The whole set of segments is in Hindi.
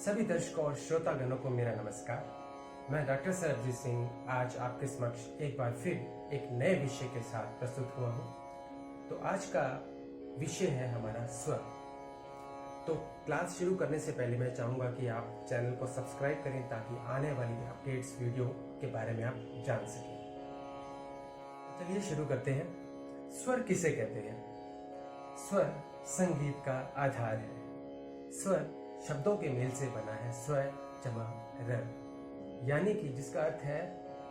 सभी दर्शकों और श्रोतागणों को मेरा नमस्कार। मैं डॉक्टर सरबजीत सिंह आज आपके समक्ष एक बार फिर एक नए विषय के साथ प्रस्तुत हुआ हूँ। तो आज का विषय है हमारा स्वर। तो क्लास शुरू करने से पहले मैं चाहूँगा कि आप चैनल को सब्सक्राइब करें ताकि आने वाली अपडेट्स वीडियो के बारे में आप जान सकें। चलिए शुरू करते हैं। स्वर किसे कहते हैं? स्वर संगीत का आधार है। स्वर शब्दों के मेल से बना है। स्वर जमा र, यानी कि जिसका अर्थ है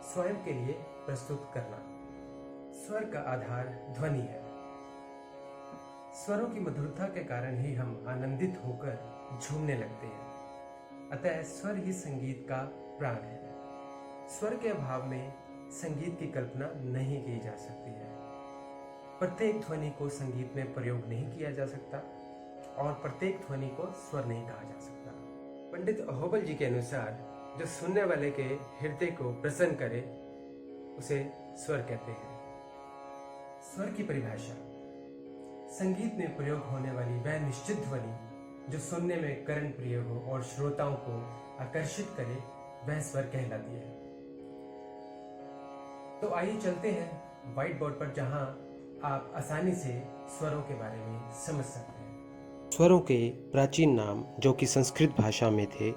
स्वयं के लिए प्रस्तुत करना। स्वर का आधार ध्वनि है। स्वरों की मधुरता के कारण ही हम आनंदित होकर झूमने लगते हैं। अतः स्वर ही संगीत का प्राण है। स्वर के अभाव में संगीत की कल्पना नहीं की जा सकती है। प्रत्येक ध्वनि को संगीत में प्रयोग नहीं किया जा सकता और प्रत्येक ध्वनि को स्वर नहीं कहा जा सकता। पंडित अहोबल जी के अनुसार जो सुनने वाले के हृदय को प्रसन्न करे उसे स्वर कहते हैं। स्वर की परिभाषा: संगीत में प्रयोग होने वाली वह निश्चित ध्वनि जो सुनने में कर्णप्रिय हो और श्रोताओं को आकर्षित करे, वह स्वर कहलाती है। तो आइए चलते हैं व्हाइट बोर्ड पर, जहां आप आसानी से स्वरों के बारे में समझ सकते हैं। स्वरों के प्राचीन नाम जो कि संस्कृत भाषा में थे,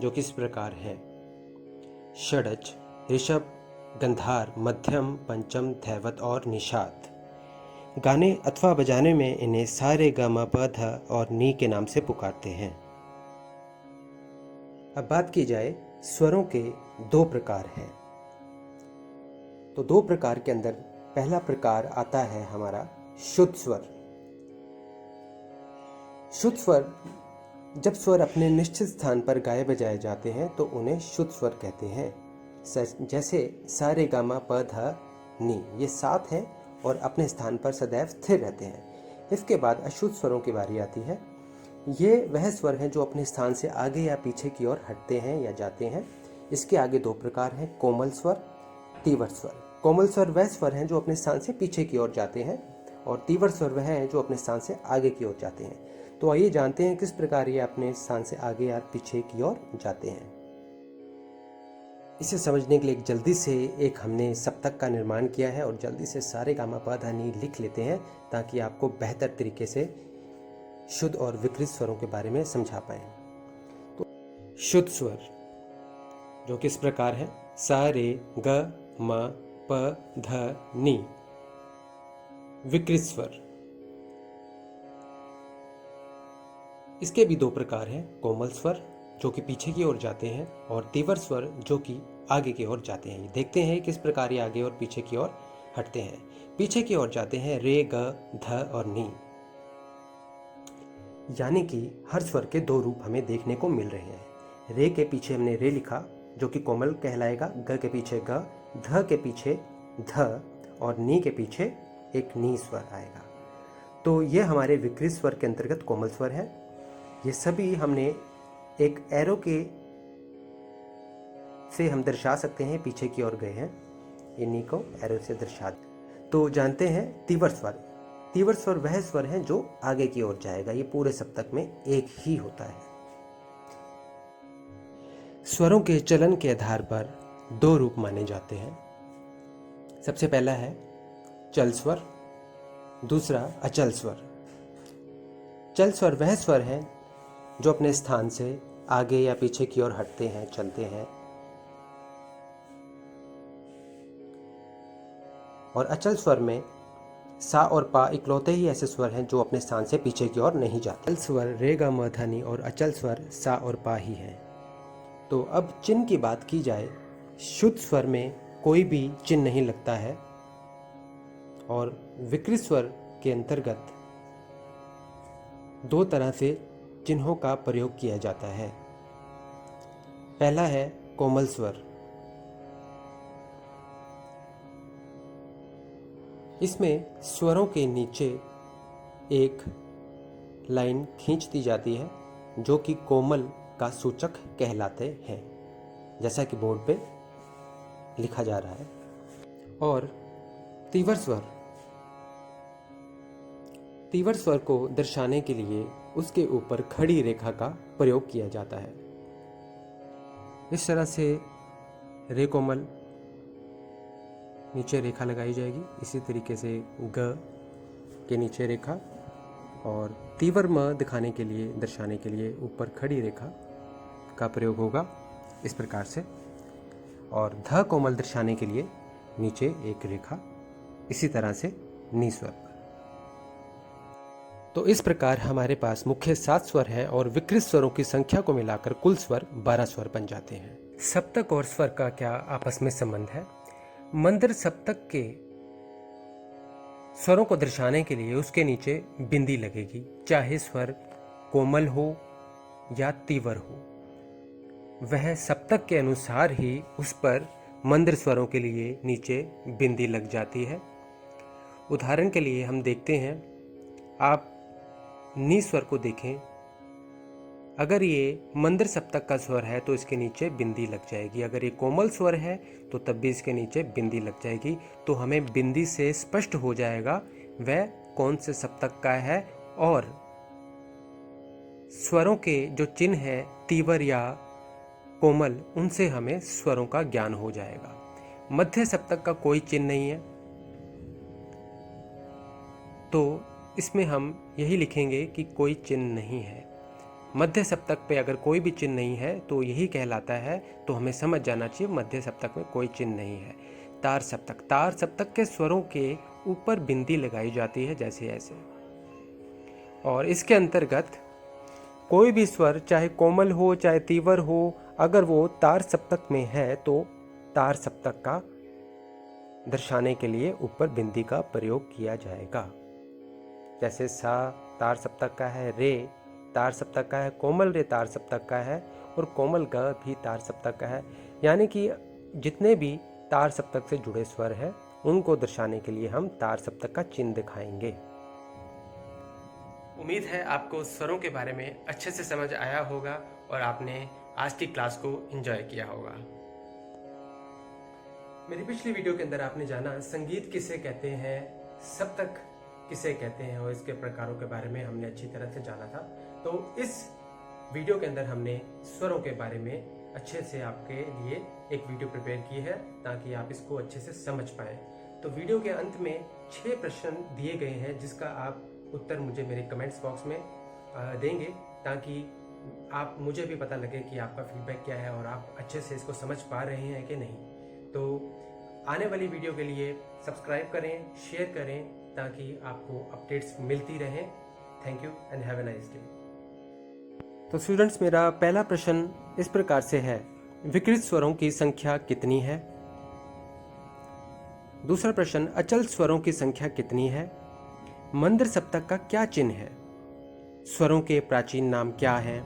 जो किस प्रकार है: षडज, ऋषभ, गंधार, मध्यम, पंचम, धैवत और निषाद। गाने अथवा बजाने में इन्हें सा रे ग म प ध और नी के नाम से पुकारते हैं। अब बात की जाए स्वरों के दो प्रकार हैं। तो दो प्रकार के अंदर पहला प्रकार आता है हमारा शुद्ध स्वर। शुद्ध स्वर, जब स्वर अपने निश्चित स्थान पर गाए बजाए जाते हैं तो उन्हें शुद्ध स्वर कहते हैं। जैसे सा रे गा मा प ध नी, ये सात हैं और अपने स्थान पर सदैव स्थिर रहते हैं। इसके बाद अशुद्ध स्वरों की बारी आती है। ये वह स्वर हैं जो अपने स्थान से आगे या पीछे की ओर हटते हैं या जाते हैं। इसके आगे दो प्रकार हैं: कोमल स्वर, तीव्र स्वर। कोमल स्वर वह स्वर हैं जो अपने स्थान से पीछे की ओर जाते हैं और तीव्र स्वर वह हैं जो अपने स्थान से आगे की ओर जाते हैं। तो आइए जानते हैं किस प्रकार ये अपने स्थान से आगे या पीछे की ओर जाते हैं। इसे समझने के लिए जल्दी से एक हमने सप्तक का निर्माण किया है और जल्दी से सारे गा मा पा धा नी लिख लेते हैं ताकि आपको बेहतर तरीके से शुद्ध और विकृत स्वरों के बारे में समझा पाएं। तो शुद्ध स्वर जो किस प्रकार है: सा रे ग म प ध नी। विकृत स्वर, इसके भी दो प्रकार हैं: कोमल स्वर जो कि पीछे की ओर जाते हैं और तीव्र स्वर जो कि आगे की ओर जाते हैं। देखते हैं किस प्रकार ये आगे और पीछे की ओर हटते हैं। पीछे की ओर जाते हैं रे ग ध और नी, यानी कि हर स्वर के दो रूप हमें देखने को मिल रहे हैं। रे के पीछे हमने रे लिखा जो कि कोमल कहलाएगा, ग के पीछे ग, ध के पीछे ध और नी के पीछे एक नी स्वर आएगा। तो ये हमारे विकृत स्वर के अंतर्गत कोमल स्वर है। ये सभी हमने एक एरो के से हम दर्शा सकते हैं, पीछे की ओर गए हैं, इन्हीं को एरो से दर्शा। तो जानते हैं तीव्र स्वर। तीव्र स्वर वह स्वर है जो आगे की ओर जाएगा। ये पूरे सप्तक में एक ही होता है। स्वरों के चलन के आधार पर दो रूप माने जाते हैं। सबसे पहला है चल स्वर, दूसरा अचल स्वर। चल स्वर वह स्वर है जो अपने स्थान से आगे या पीछे की ओर हटते हैं, चलते हैं। और अचल स्वर में सा और पा इकलौते ही ऐसे स्वर हैं जो अपने स्थान से पीछे की ओर नहीं जाते। चल स्वर रे गा म ध नी और अचल स्वर सा और पा ही हैं। तो अब चिन्ह की बात की जाए, शुद्ध स्वर में कोई भी चिन्ह नहीं लगता है और विकृत स्वर के अंतर्गत दो तरह से चिन्हों का प्रयोग किया जाता है। पहला है कोमल स्वर। इसमें स्वरों के नीचे एक लाइन खींच दी जाती है जो कि कोमल का सूचक कहलाते हैं, जैसा कि बोर्ड पे लिखा जा रहा है। और तीव्र स्वर, तीव्र स्वर को दर्शाने के लिए उसके ऊपर खड़ी रेखा का प्रयोग किया जाता है। इस तरह से रे कोमल नीचे रेखा लगाई जाएगी। इसी तरीके से ग के नीचे रेखा, और तीव्र म दिखाने के लिए, दर्शाने के लिए ऊपर खड़ी रेखा का प्रयोग होगा इस प्रकार से, और ध कोमल दर्शाने के लिए नीचे एक रेखा, इसी तरह से नी स्वर पर। तो इस प्रकार हमारे पास मुख्य 7 स्वर हैं और विकृत स्वरों की संख्या को मिलाकर कुल स्वर 12 स्वर बन जाते हैं। सप्तक और स्वर का क्या आपस में संबंध है? मंद्र सप्तक के स्वरों को दर्शाने के लिए उसके नीचे बिंदी लगेगी, चाहे स्वर कोमल हो या तीव्र हो। वह सप्तक के अनुसार ही उस पर मंद्र स्वरों के लिए नीचे बिंदी लग जाती है। उदाहरण के लिए हम देखते हैं, आप नी स्वर को देखें, अगर ये मंद्र सप्तक का स्वर है तो इसके नीचे बिंदी लग जाएगी। अगर ये कोमल स्वर है तो तब भी इसके नीचे बिंदी लग जाएगी। तो हमें बिंदी से स्पष्ट हो जाएगा वह कौन से सप्तक का है, और स्वरों के जो चिन्ह है तीव्र या कोमल, उनसे हमें स्वरों का ज्ञान हो जाएगा। मध्य सप्तक का कोई चिन्ह नहीं है, तो इसमें हम यही लिखेंगे कि कोई चिन्ह नहीं है। मध्य सप्तक पे अगर कोई भी चिन्ह नहीं है तो यही कहलाता है, तो हमें समझ जाना चाहिए मध्य सप्तक में कोई चिन्ह नहीं है। तार सप्तक, तार सप्तक के स्वरों के ऊपर बिंदी लगाई जाती है जैसे ऐसे, और इसके अंतर्गत कोई भी स्वर चाहे कोमल हो चाहे तीव्र हो, अगर वो तार सप्तक में है तो तार सप्तक का दर्शाने के लिए ऊपर बिंदी का प्रयोग किया जाएगा। जैसे सा तार सप्तक का है, रे तार सप्तक का है, कोमल रे तार सप्तक का है, और कोमल ग भी तार सप्तक का है। यानी कि जितने भी तार सप्तक से जुड़े स्वर हैं उनको दर्शाने के लिए हम तार सप्तक का चिन्ह दिखाएंगे। उम्मीद है आपको स्वरों के बारे में अच्छे से समझ आया होगा और आपने आज की क्लास को एंजॉय किया होगा। मेरी पिछली वीडियो के अंदर आपने जाना संगीत किसे कहते हैं, सप्तक किसे कहते हैं, और इसके प्रकारों के बारे में हमने अच्छी तरह से जाना था। तो इस वीडियो के अंदर हमने स्वरों के बारे में अच्छे से आपके लिए एक वीडियो प्रिपेयर की है ताकि आप इसको अच्छे से समझ पाएं। तो वीडियो के अंत में 6 प्रश्न दिए गए हैं जिसका आप उत्तर मुझे मेरे कमेंट्स बॉक्स में देंगे, ताकि आप मुझे भी पता लगे कि आपका फीडबैक क्या है और आप अच्छे से इसको समझ पा रहे हैं कि नहीं। तो आने वाली वीडियो के लिए सब्सक्राइब करें, शेयर करें, ताकि आपको अपडेट्स मिलती रहें। Thank you and have a nice day. तो स्टूडेंट्स, मेरा पहला प्रश्न इस प्रकार से है, विकृत स्वरों की संख्या कितनी है? दूसरा प्रश्न, अचल स्वरों की संख्या कितनी है? मंद्र सप्तक का क्या चिन्ह है? स्वरों के प्राचीन नाम क्या हैं?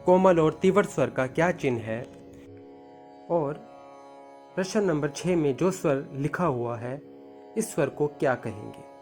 कोमल और तीव्र स्वर का क्या चिन्ह है? और प्रश्न नंबर 6 में जो स्वर लिखा हुआ है, इस स्वर को क्या कहेंगे?